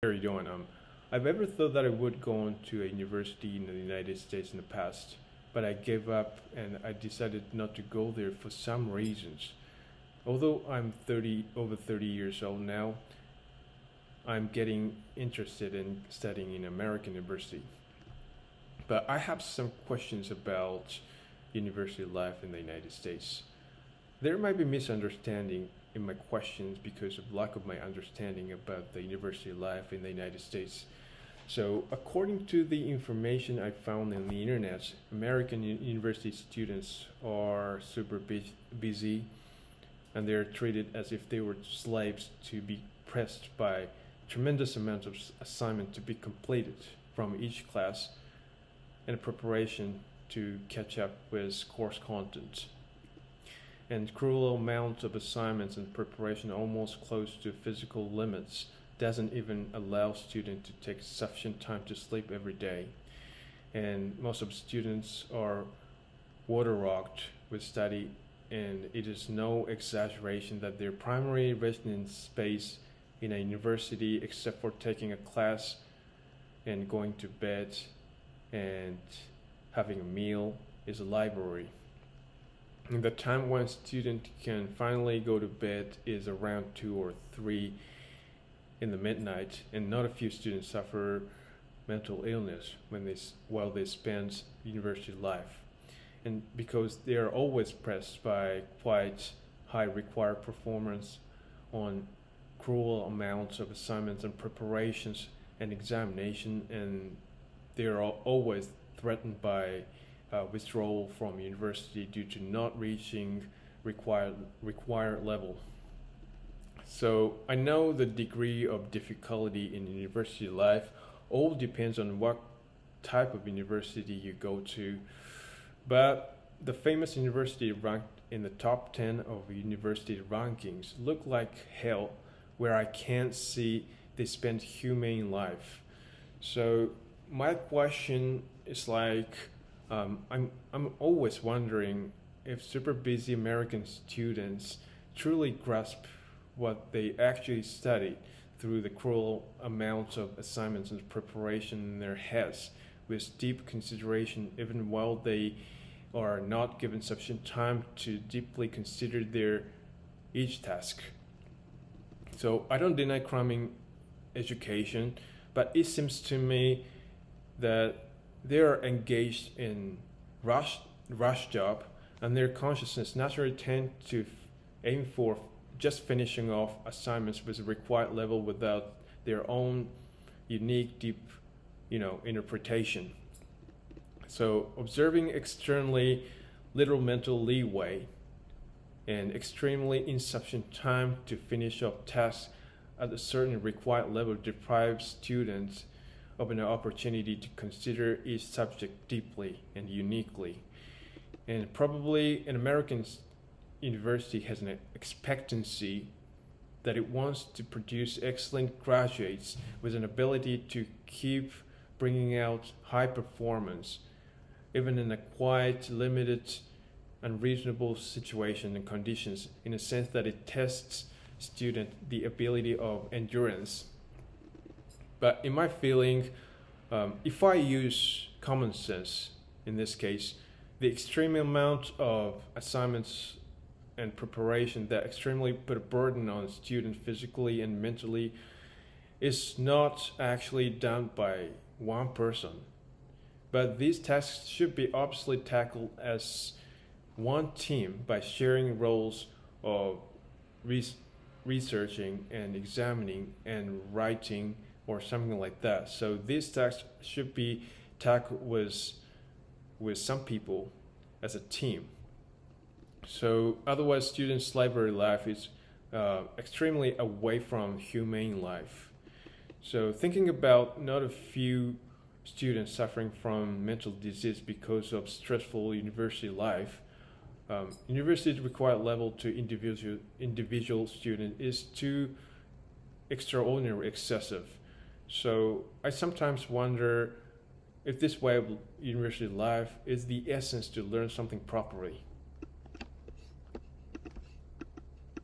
How are you doing? I've ever thought that I would go on to a university in the United States in the past, but I gave up and I decided not to go there for some reasons. Although I'm over 30 years old now, I'm getting interested in studying in American university. But I have some questions about university life in the United States. There might be misunderstanding in my questions because of lack of my understanding about the university life in the United States. So, according to the information I found on the internet, American university students are super busy and they're treated as if they were slaves to be pressed by tremendous amounts of assignment to be completed from each class and preparation to catch up with course content and cruel amounts of assignments and preparation almost close to physical limits doesn't even allow students to take sufficient time to sleep every day. And most of students are waterlogged with study, and it is no exaggeration that their primary residence space in a university, except for taking a class and going to bed and having a meal, is a library. And the time when a student can finally go to bed is around 2 or 3 in the midnight, and not a few students suffer mental illness while they spend university life. And because they are always pressed by quite high required performance on cruel amounts of assignments and preparations and examination, and they are always threatened by withdrawal from university due to not reaching required level. So I know the degree of difficulty in university life all depends on what type of university you go to, but the famous university ranked in the top 10 of university rankings look like hell, where I can't see they spend humane life. So my question is like, I'm always wondering if super busy American students truly grasp what they actually study through the cruel amounts of assignments and preparation in their heads with deep consideration, even while they are not given sufficient time to deeply consider their each task. So I don't deny cramming education, but it seems to me that they are engaged in rush job, and their consciousness naturally tend to aim for just finishing off assignments with a required level without their own unique deep interpretation. So observing externally little mental leeway and extremely insufficient time to finish up tasks at a certain required level deprives students of an opportunity to consider each subject deeply and uniquely. And probably an American university has an expectancy that it wants to produce excellent graduates with an ability to keep bringing out high performance, even in a quite limited, unreasonable situation and conditions, in a sense that it tests student the ability of endurance. But in my feeling, if I use common sense in this case, the extreme amount of assignments and preparation that extremely put a burden on students physically and mentally is not actually done by one person. But these tasks should be obviously tackled as one team by sharing roles of researching and examining and writing or something like that. So these tasks should be tackled with some people as a team. So otherwise, student slavery life is extremely away from humane life. So thinking about not a few students suffering from mental disease because of stressful university life, university's required level to individual student is too extraordinary excessive. So I sometimes wonder if this way of university life is the essence to learn something properly.